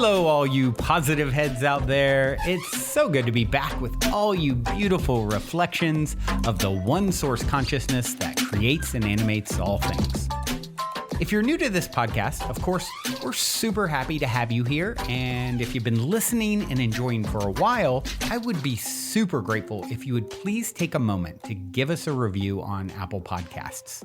Hello, all you positive heads out there. It's so good to be back with all you beautiful reflections of the one source consciousness that creates and animates all things. If you're new to this podcast, of course, we're super happy to have you here. And if you've been listening and enjoying for a while, I would be super grateful if you would please take a moment to give us a review on Apple Podcasts.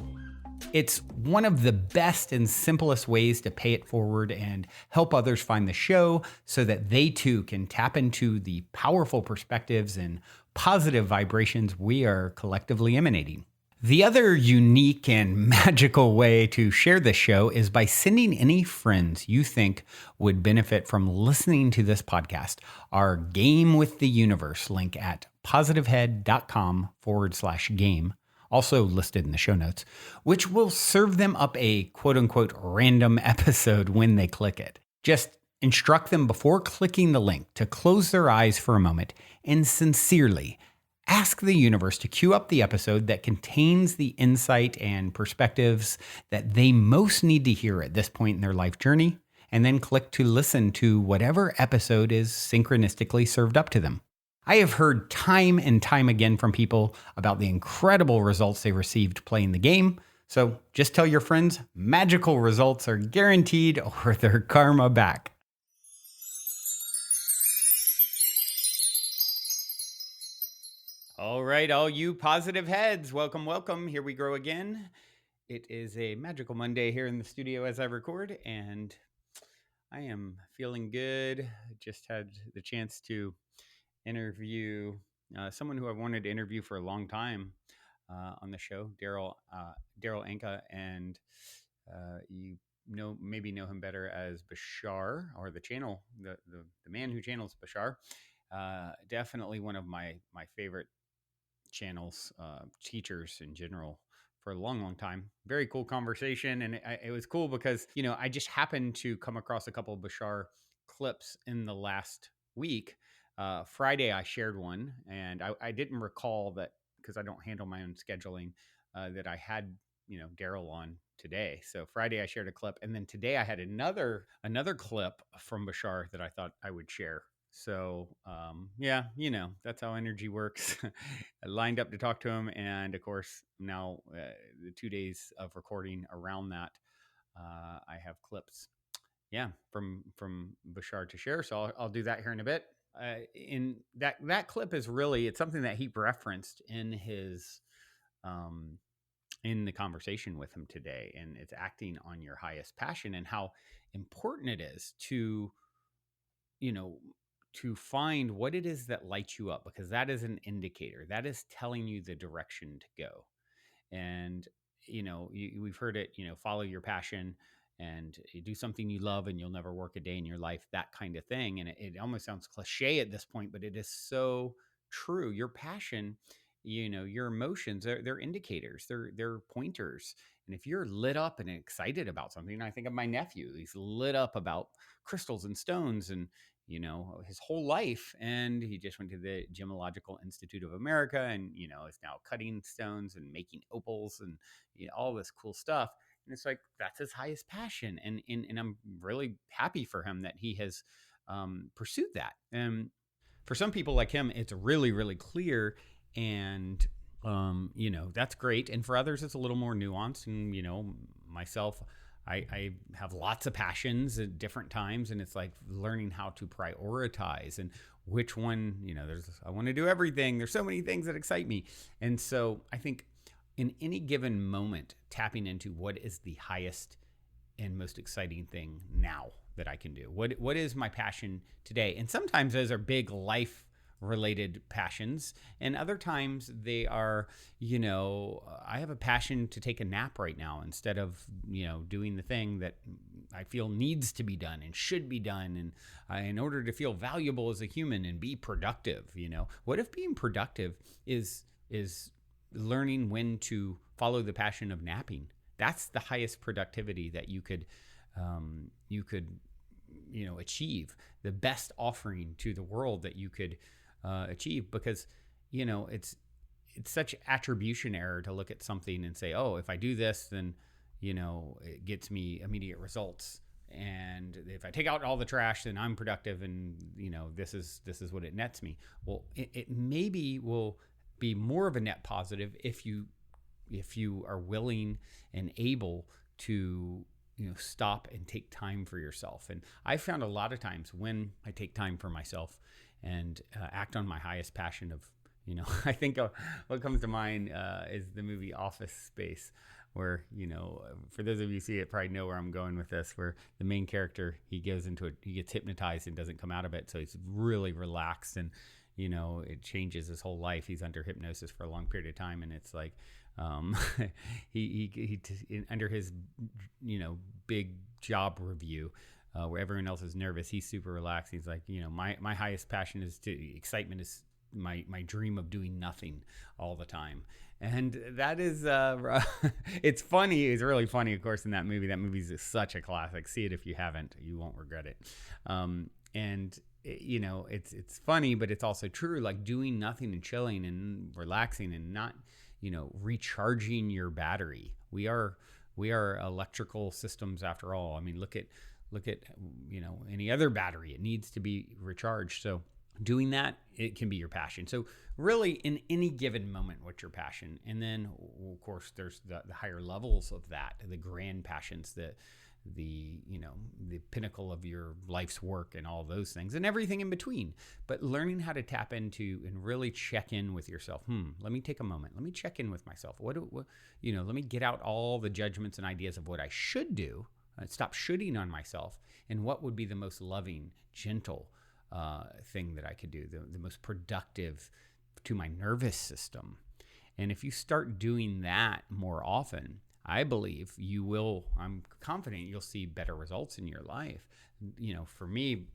It's one of the best and simplest ways to pay it forward and help others find the show so that they too can tap into the powerful perspectives and positive vibrations we are collectively emanating. The other unique and magical way to share this show is by sending any friends you think would benefit from listening to this podcast our Game with the Universe link at positivehead.com/game. Also listed in the show notes, which will serve them up a quote unquote random episode when they click it. Just instruct them before clicking the link to close their eyes for a moment and sincerely ask the universe to cue up the episode that contains the insight and perspectives that they most need to hear at this point in their life journey, and then click to listen to whatever episode is synchronistically served up to them. I have heard time and time again from people about the incredible results they received playing the game. So just tell your friends magical results are guaranteed or their karma back. All right, all you positive heads, welcome, welcome. Here we go again. It is a magical Monday here in the studio as I record, and I am feeling good. Just had the chance to interview someone who I wanted to interview for a long time on the show, Daryl Anka, and you maybe know him better as Bashar, or the channel, the man who channels Bashar. Definitely one of my favorite channels, teachers in general, for a long time. Very cool conversation, and it was cool because I just happened to come across a couple of Bashar clips in the last week. Friday, I shared one, and I didn't recall that because I don't handle my own scheduling, that I had, Daryl on today. So Friday, I shared a clip, and then today I had another clip from Bashar that I thought I would share. So yeah, that's how energy works. I lined up to talk to him, and of course, now the 2 days of recording around that, I have clips, from Bashar to share. So I'll do that here in a bit. In that clip is really, it's something that he referenced in his in the conversation with him today, and it's acting on your highest passion and how important it is to find what it is that lights you up, because that is an indicator that is telling you the direction to go. And we've heard it, follow your passion, and you do something you love and you'll never work a day in your life, that kind of thing. And it almost sounds cliche at this point, but it is so true. Your passion, your emotions, they're indicators, they're pointers. And if you're lit up and excited about something, I think of my nephew, he's lit up about crystals and stones and his whole life. And he just went to the Gemological Institute of America, and is now cutting stones and making opals and all this cool stuff. And it's like, that's his highest passion. And I'm really happy for him that he has pursued that. And for some people like him, it's really, really clear. And, that's great. And for others, it's a little more nuanced. And, myself, I have lots of passions at different times, and it's like learning how to prioritize and which one, I want to do everything. There's so many things that excite me. And so I think in any given moment, tapping into what is the highest and most exciting thing now that I can do. What is my passion today? And sometimes those are big life related passions, and other times they are, I have a passion to take a nap right now instead of, doing the thing that I feel needs to be done and should be done. And in order to feel valuable as a human and be productive, what if being productive is learning when to follow the passion of napping? That's the highest productivity that you could achieve, the best offering to the world that you could achieve, because it's such attribution error to look at something and say, oh, if I do this, then it gets me immediate results. And if I take out all the trash, then I'm productive, and this is what it nets me. Well, it maybe will be more of a net positive if you are willing and able to stop and take time for yourself. And I found a lot of times when I take time for myself and act on my highest passion of I think what comes to mind is the movie Office Space, where for those of you who see it probably know where I'm going with this, where the main character, he goes into it, he gets hypnotized and doesn't come out of it, so he's really relaxed, and it changes his whole life. He's under hypnosis for a long period of time, and it's like he under his big job review, where everyone else is nervous, he's super relaxed. He's like, my highest passion is excitement is my dream of doing nothing all the time. And that is it's funny. It's really funny, of course, in that movie. That movie's such a classic. See it if you haven't. You won't regret it. And it's funny, but it's also true. Like doing nothing and chilling and relaxing and not recharging your battery. We are electrical systems after all. I mean, look at any other battery. It needs to be recharged. So doing that, it can be your passion. So really, in any given moment, what's your passion? And then, of course, there's the higher levels of that, the grand passions, the pinnacle of your life's work and all those things and everything in between. But learning how to tap into and really check in with yourself. Let me take a moment. Let me check in with myself. Let me get out all the judgments and ideas of what I should do. Stop shooting on myself. And what would be the most loving, gentle thing that I could do, the most productive to my nervous system. And if you start doing that more often, I believe I'm confident you'll see better results in your life. For me,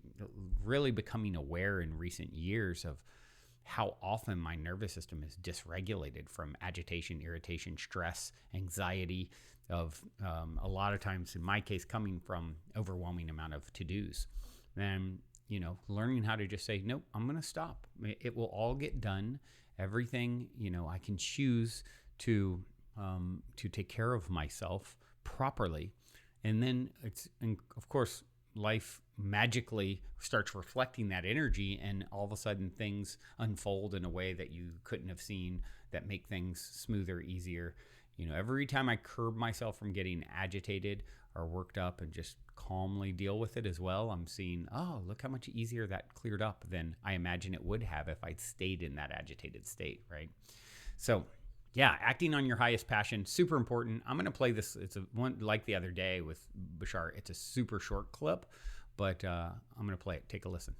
really becoming aware in recent years of how often my nervous system is dysregulated from agitation, irritation, stress, anxiety, of a lot of times, in my case, coming from overwhelming amount of to-dos. And learning how to just say, nope, I'm going to stop. It will all get done. Everything, I can choose to take care of myself properly. And then of course, life magically starts reflecting that energy, and all of a sudden things unfold in a way that you couldn't have seen, that make things smoother, easier. Every time I curb myself from getting agitated or worked up and just calmly deal with it as well, I'm seeing, oh, look how much easier that cleared up than I imagine it would have if I'd stayed in that agitated state, right? So yeah, acting on your highest passion, super important. I'm going to play this. It's one like the other day with Bashar. It's a super short clip, but I'm going to play it. Take a listen.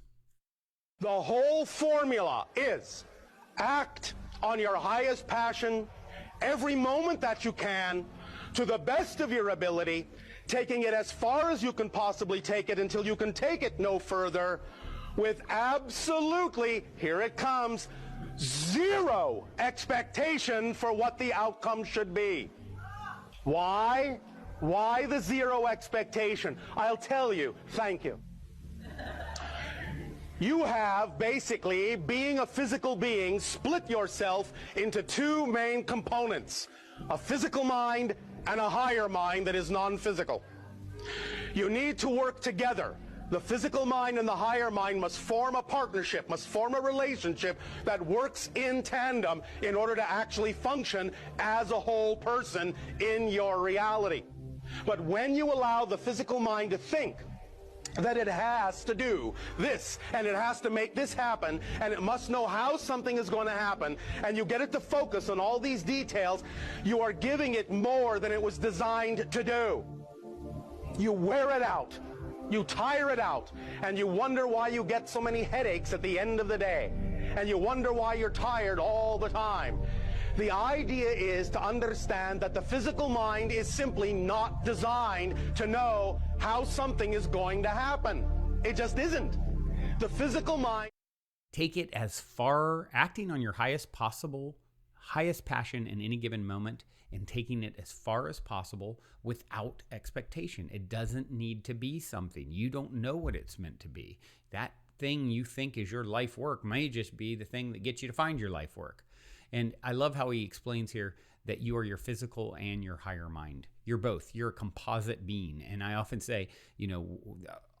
The whole formula is act on your highest passion every moment that you can, to the best of your ability, taking it as far as you can possibly take it until you can take it no further, with absolutely, here it comes, zero expectation for what the outcome should be. Why? Why the zero expectation? I'll tell you. Thank you. You have basically, being a physical being, split yourself into two main components: a physical mind and a higher mind that is non-physical. You need to work together. The physical mind and the higher mind must form a partnership, must form a relationship that works in tandem in order to actually function as a whole person in your reality. But when you allow the physical mind to think that it has to do this, and it has to make this happen, and it must know how something is going to happen, and you get it to focus on all these details, you are giving it more than it was designed to do. You wear it out, you tire it out, and you wonder why you get so many headaches at the end of the day, and you wonder why you're tired all the time. The idea is to understand that the physical mind is simply not designed to know how something is going to happen. It just isn't. The physical mind... Take it as far, acting on your highest passion in any given moment, and taking it as far as possible without expectation. It doesn't need to be something. You don't know what it's meant to be. That thing you think is your life work may just be the thing that gets you to find your life work. And I love how he explains here that you are your physical and your higher mind. You're both. You're a composite being. And I often say,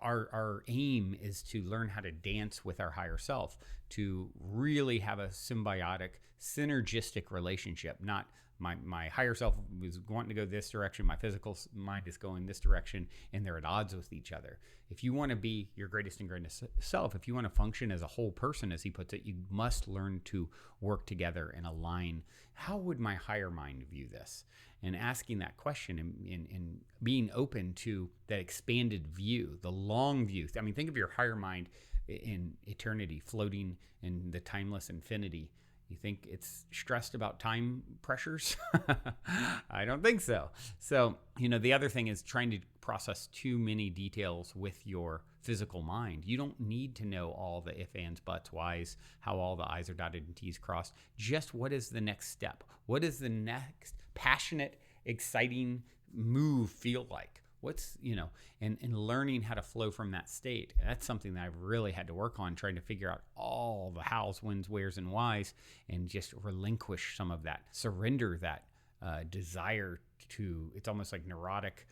our aim is to learn how to dance with our higher self, to really have a symbiotic, synergistic relationship. Not my higher self was wanting to go this direction, my physical mind is going this direction, and they're at odds with each other. If you want to be your greatest and greatest self, if you want to function as a whole person, as he puts it, you must learn to work together and align. How would my higher mind view this? And asking that question and being open to that expanded view, the long view. I mean, think of your higher mind in eternity, floating in the timeless infinity. You think it's stressed about time pressures? I don't think so. So, the other thing is trying to process too many details with your physical mind. You don't need to know all the if, ands, buts, whys, how all the I's are dotted and T's crossed. Just what is the next step? What is the next passionate, exciting move feel like? What's, and learning how to flow from that state. That's something that I've really had to work on, trying to figure out all the hows, whens, wheres, and whys, and just relinquish some of that, surrender that desire to, it's almost like neurotic,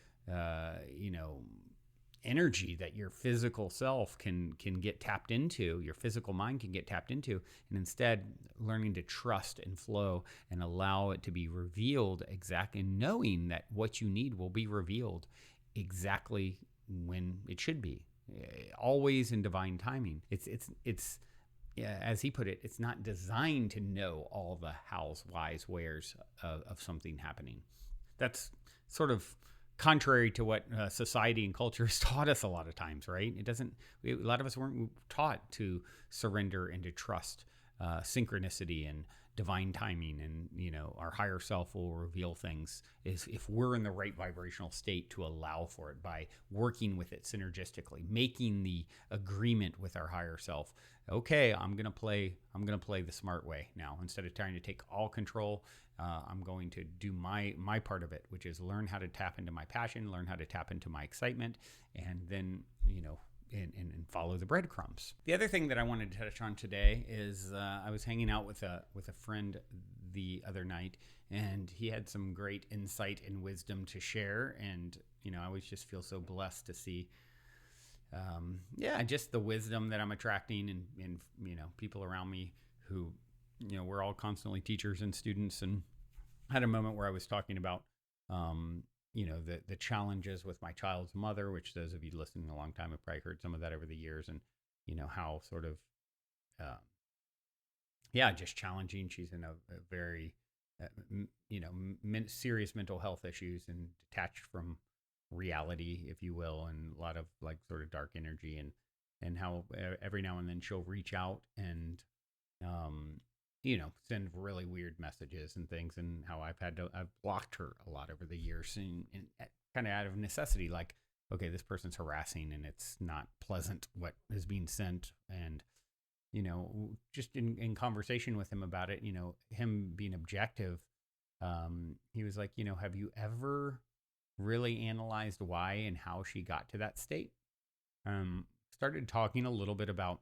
energy that your physical self can get tapped into, your physical mind can get tapped into, and instead learning to trust and flow and allow it to be revealed exactly, knowing that what you need will be revealed exactly when it should be, always in divine timing. It's yeah, as he put it, it's not designed to know all the hows, whys, wheres of something happening. That's sort of contrary to what society and culture has taught us a lot of times, right? A lot of us weren't taught to surrender and to trust synchronicity and divine timing, and our higher self will reveal things is if we're in the right vibrational state to allow for it, by working with it synergistically, making the agreement with our higher self. Okay, I'm gonna play the smart way now. Instead of trying to take all control, I'm going to do my part of it, which is learn how to tap into my passion, learn how to tap into my excitement, and then and follow the breadcrumbs. The other thing that I wanted to touch on today is I was hanging out with a friend the other night, and he had some great insight and wisdom to share. And I always just feel so blessed to see, just the wisdom that I'm attracting, and people around me who, we're all constantly teachers and students. And I had a moment where I was talking about the challenges with my child's mother, which those of you listening a long time have probably heard some of that over the years, and how sort of just challenging. She's in a very serious mental health issues and detached from reality, if you will, and a lot of like sort of dark energy, and how every now and then she'll reach out and send really weird messages and things, and how I've blocked her a lot over the years, and kind of out of necessity, like, okay, this person's harassing and it's not pleasant what is being sent. And, just in conversation with him about it, him being objective, he was like, have you ever really analyzed why and how she got to that state? Started talking a little bit about,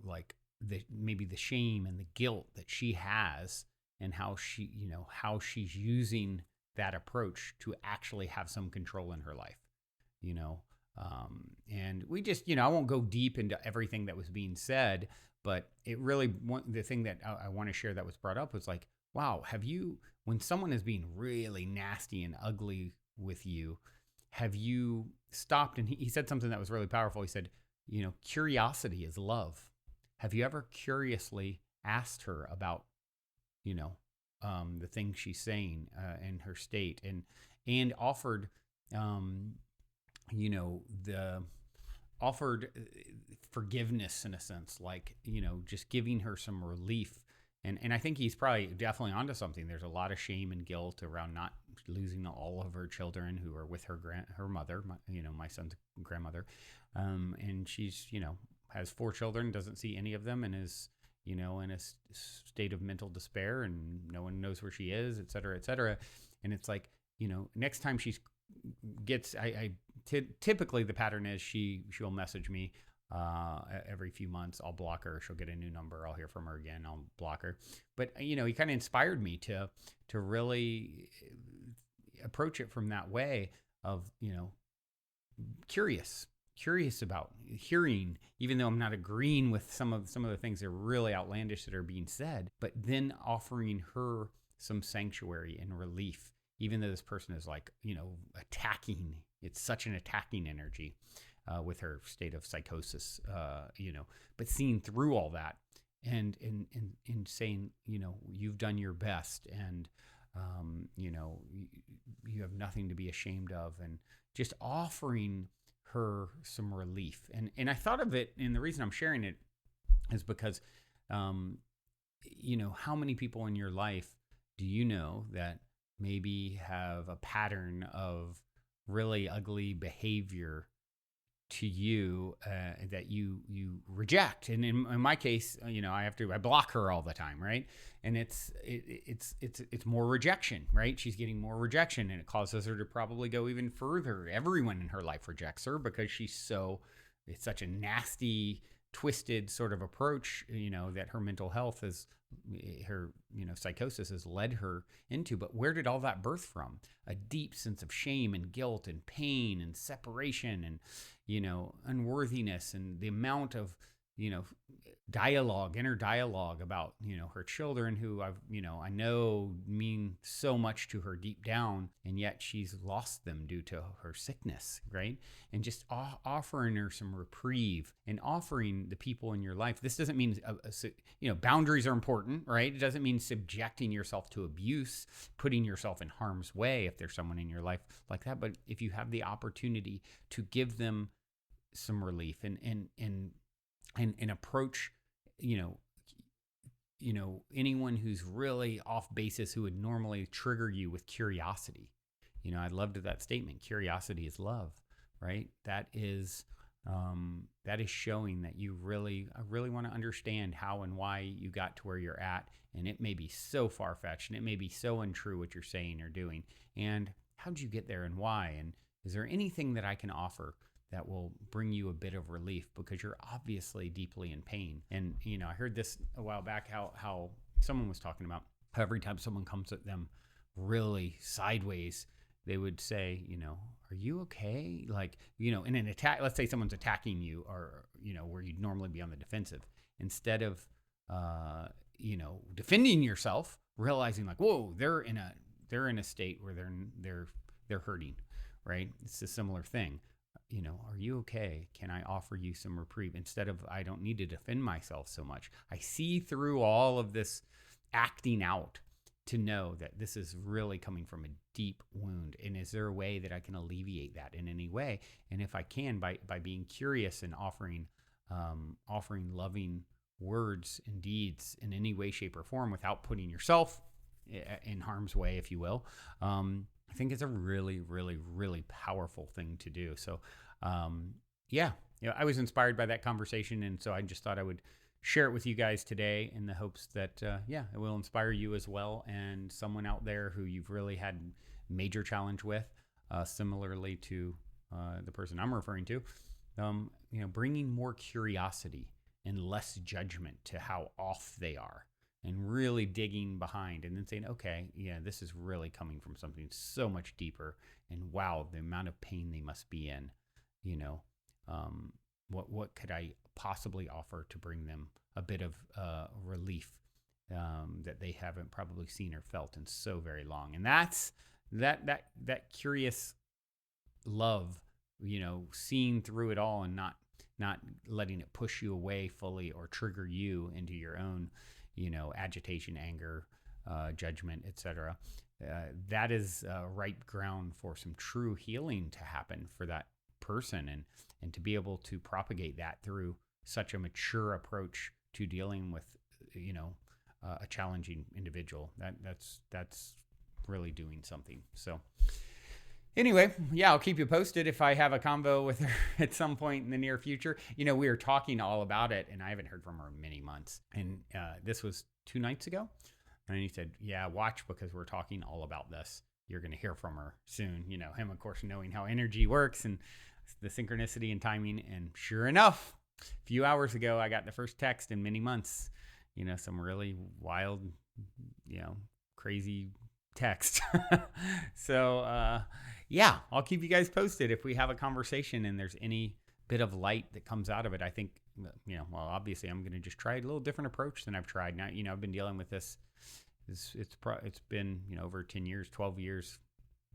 like, maybe the shame and the guilt that she has, and how she's using that approach to actually have some control in her life, and we just, I won't go deep into everything that was being said, but it really, the thing that I want to share that was brought up was like, wow, when someone is being really nasty and ugly with you, have you stopped? And he said something that was really powerful. He said, curiosity is love. Have you ever curiously asked her about, the things she's saying and her state, and offered, offered forgiveness in a sense, like, just giving her some relief. And I think he's probably definitely onto something. There's a lot of shame and guilt around not losing all of her children who are with her mother, my son's grandmother, and she's has 4 children, doesn't see any of them, and is in a state of mental despair, and no one knows where she is, et cetera, et cetera. And it's like, next time she gets, typically the pattern is she'll message me Every few months, I'll block her. She'll get a new number. I'll hear from her again. I'll block her. But he kind of inspired me to really approach it from that way of curious about hearing, even though I'm not agreeing with some of the things that are really outlandish that are being said, but then offering her some sanctuary and relief, even though this person is like, attacking. It's such an attacking energy with her state of psychosis, but seeing through all that and saying, you've done your best, and you have nothing to be ashamed of, and just offering her some relief. And I thought of it, and the reason I'm sharing it is because, how many people in your life do you know that maybe have a pattern of really ugly behavior to you that you reject? And in my case, I block her all the time, right? And it's more rejection, right? She's getting more rejection, and it causes her to probably go even further. Everyone in her life rejects her because it's such a nasty, twisted sort of approach, that her mental health her psychosis has led her into. But where did all that birth from? A deep sense of shame and guilt and pain and separation and unworthiness, and the amount of inner dialogue about her children, who I know mean so much to her deep down, and yet she's lost them due to her sickness, right? And just offering her some reprieve, and offering the people in your life. This doesn't mean boundaries are important, right? It doesn't mean subjecting yourself to abuse, putting yourself in harm's way if there's someone in your life like that. But if you have the opportunity to give them some relief and approach anyone who's really off basis, who would normally trigger you with curiosity. I loved that statement. Curiosity is love, right? That is showing that you really want to understand how and why you got to where you're at. And it may be so far-fetched, and it may be so untrue what you're saying or doing. And how did you get there, and why? And is there anything that I can offer that will bring you a bit of relief, because you're obviously deeply in pain? And, I heard this a while back, how someone was talking about how every time someone comes at them really sideways, they would say, are you okay? Like, in an attack, let's say someone's attacking you, or, where you'd normally be on the defensive, instead of, defending yourself, realizing like, whoa, they're in a state where they're hurting, right? It's a similar thing. Are you okay? Can I offer you some reprieve? Instead of, I don't need to defend myself so much. I see through all of this acting out to know that this is really coming from a deep wound. And is there a way that I can alleviate that in any way? And if I can, by being curious and offering loving words and deeds in any way, shape, or form, without putting yourself in harm's way, if you will, I think it's a really, really, really powerful thing to do. So, I was inspired by that conversation. And so I just thought I would share it with you guys today, in the hopes that, it will inspire you as well, and someone out there who you've really had major challenge with, similarly to the person I'm referring to, bringing more curiosity and less judgment to how off they are, and really digging behind, and then saying, okay, yeah, this is really coming from something so much deeper, and wow, the amount of pain they must be in, what could I possibly offer to bring them a bit of relief that they haven't probably seen or felt in so very long. And that's that curious love, seeing through it all, and not letting it push you away fully or trigger you into your own agitation, anger, judgment, etc. That is ripe ground for some true healing to happen for that person, and to be able to propagate that through such a mature approach to dealing with a challenging individual. That's really doing something. So anyway, yeah, I'll keep you posted if I have a convo with her at some point in the near future. We were talking all about it, and I haven't heard from her in many months. And this was 2 nights ago. And he said, yeah, watch, because we're talking all about this. You're going to hear from her soon. Him, of course, knowing how energy works and the synchronicity and timing. And sure enough, A few hours ago, I got the first text in many months. Some really wild, crazy text. So, yeah, I'll keep you guys posted if we have a conversation and there's any bit of light that comes out of it. I think, well, obviously, I'm going to just try a little different approach than I've tried. Now, I've been dealing with this. It's been over 10 years, 12 years,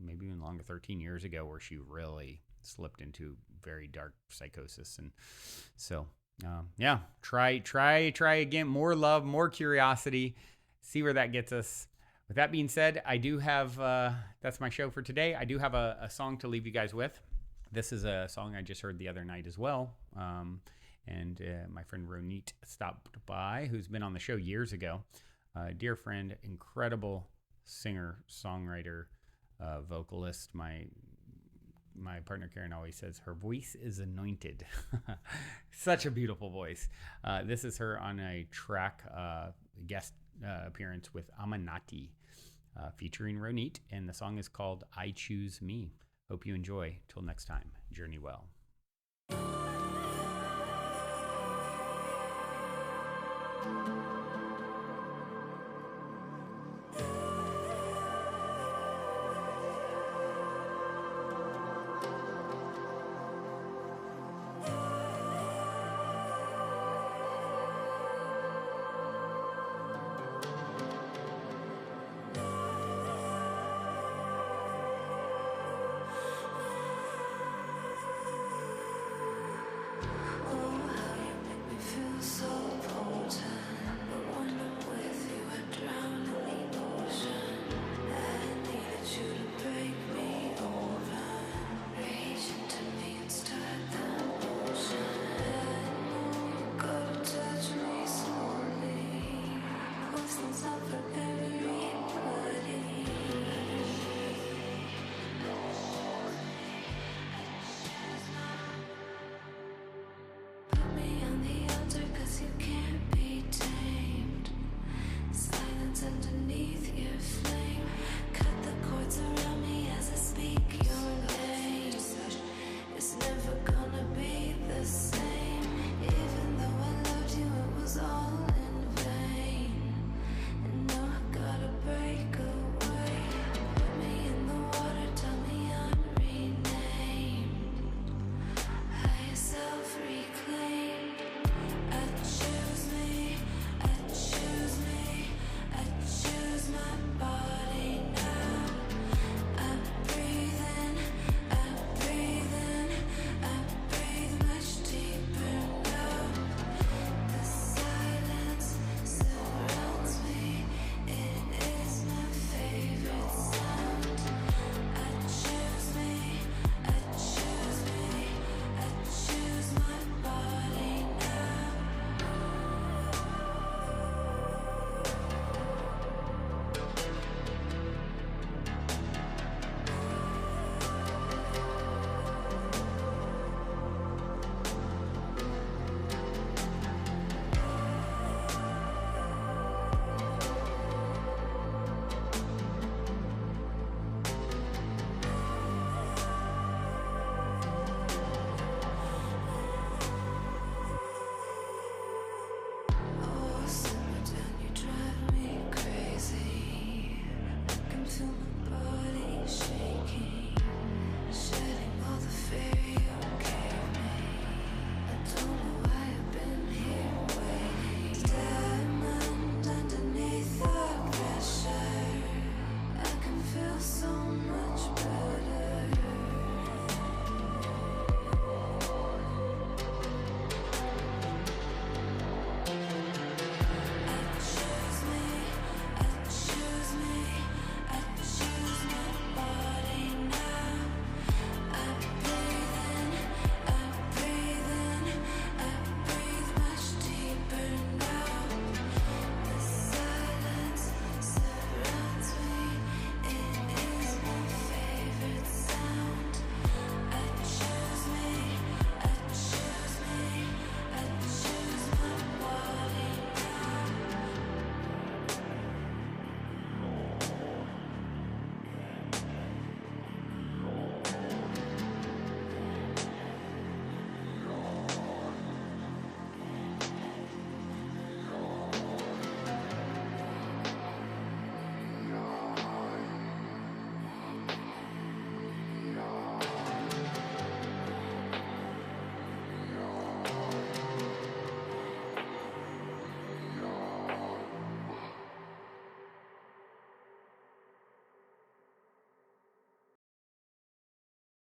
maybe even longer, 13 years ago, where she really slipped into very dark psychosis. And so, yeah, try again. More love, more curiosity. See where that gets us. With that being said, I do have, that's my show for today. I do have a song to leave you guys with. This is a song I just heard the other night as well. And my friend Ronit stopped by, who's been on the show years ago. Dear friend, incredible singer, songwriter, vocalist. My partner Karen always says her voice is anointed. Such a beautiful voice. This is her on a track guest appearance with Amanati, featuring Ronit, and the song is called I Choose Me. Hope you enjoy. Till next time, journey well.